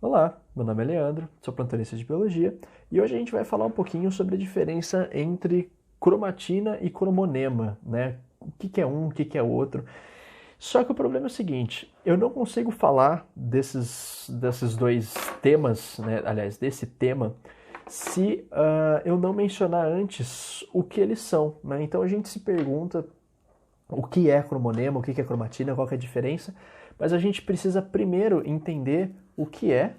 Olá, meu nome é Leandro, sou plantonista de biologia e hoje a gente vai falar um pouquinho sobre a diferença entre cromatina e cromonema, né? O que é um, o que é outro. Só que o problema é o seguinte, eu não consigo falar desses dois temas, né? Aliás, desse tema, se eu não mencionar antes o que eles são, né? Então a gente se pergunta o que é cromonema, o que é cromatina, qual que é a diferença, mas a gente precisa primeiro entender o que é,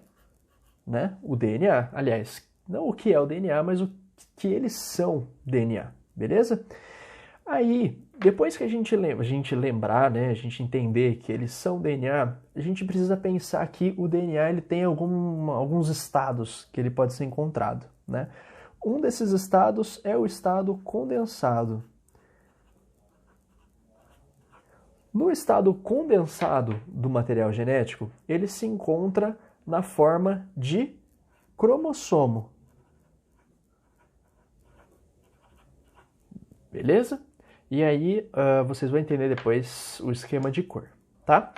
né, o DNA. Aliás, não o que é o DNA, mas o que eles são DNA, beleza? Aí, depois que a gente lembrar, né, a gente entender que eles são DNA, a gente precisa pensar que o DNA ele tem alguns estados que ele pode ser encontrado, né? Um desses estados é o estado condensado. No estado condensado do material genético, ele se encontra na forma de cromossomo. Beleza? E aí vocês vão entender depois o esquema de cor, tá?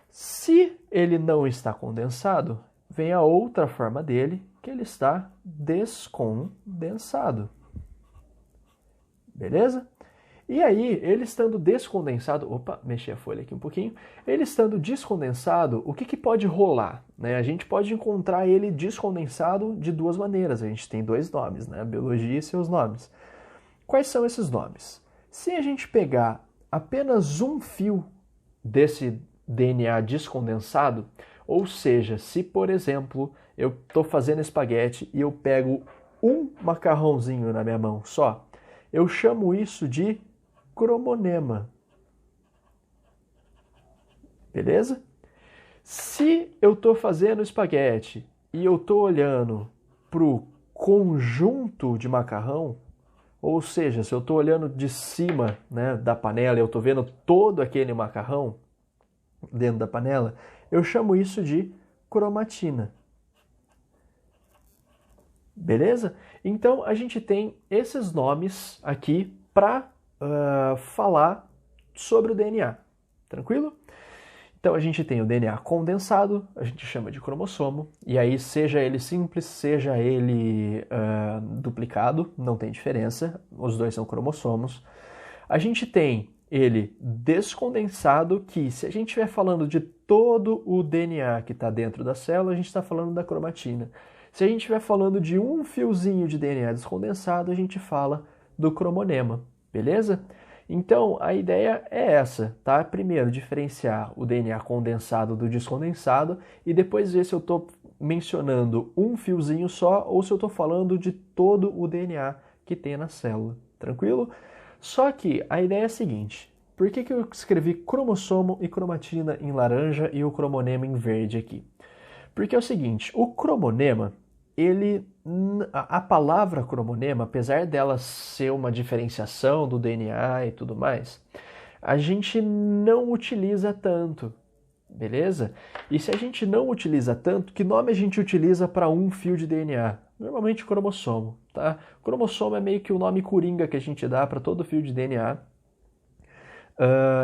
Se ele não está condensado, vem a outra forma dele, que ele está descondensado. Beleza? E aí, ele estando descondensado, opa, mexi a folha aqui um pouquinho, ele estando descondensado, o que pode rolar? Né? A gente pode encontrar ele descondensado de duas maneiras, a gente tem dois nomes, né? A biologia e seus nomes. Quais são esses nomes? Se a gente pegar apenas um fio desse DNA descondensado, ou seja, se por exemplo eu estou fazendo espaguete e eu pego um macarrãozinho na minha mão só, eu chamo isso de cromonema. Beleza? Se eu estou fazendo espaguete e eu estou olhando para o conjunto de macarrão, ou seja, se eu estou olhando de cima, né, da panela e eu estou vendo todo aquele macarrão dentro da panela, eu chamo isso de cromatina. Beleza? Então a gente tem esses nomes aqui para falar sobre o DNA. Tranquilo? Então a gente tem o DNA condensado, a gente chama de cromossomo, e aí seja ele simples, seja ele duplicado, não tem diferença, os dois são cromossomos. A gente tem ele descondensado, que se a gente estiver falando de todo o DNA que está dentro da célula, a gente está falando da cromatina. Se a gente estiver falando de um fiozinho de DNA descondensado, a gente fala do cromonema, beleza? Então, a ideia é essa, tá? Primeiro, diferenciar o DNA condensado do descondensado e depois ver se eu estou mencionando um fiozinho só ou se eu estou falando de todo o DNA que tem na célula, tranquilo? Só que a ideia é a seguinte, por que eu escrevi cromossomo e cromatina em laranja e o cromonema em verde aqui? Porque é o seguinte, o cromonema, a palavra cromonema, apesar dela ser uma diferenciação do DNA e tudo mais, a gente não utiliza tanto, beleza? E se a gente não utiliza tanto, que nome a gente utiliza para um fio de DNA? Normalmente cromossomo, tá? Cromossomo é meio que o nome coringa que a gente dá para todo fio de DNA.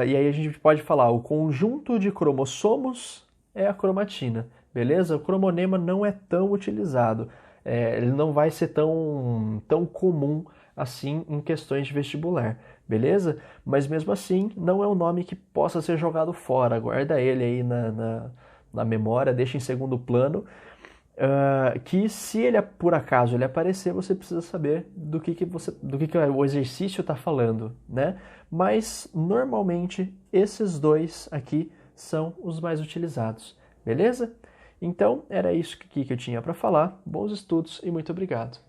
E aí a gente pode falar, o conjunto de cromossomos é a cromatina, beleza? O cromonema não é tão utilizado, ele não vai ser tão comum assim em questões de vestibular, beleza? Mas mesmo assim, não é um nome que possa ser jogado fora, guarda ele aí na memória, deixa em segundo plano, que se ele por acaso ele aparecer, você precisa saber do que o exercício está falando, né? Mas normalmente esses dois aqui são os mais utilizados, beleza? Então era isso que eu tinha para falar. Bons estudos e muito obrigado.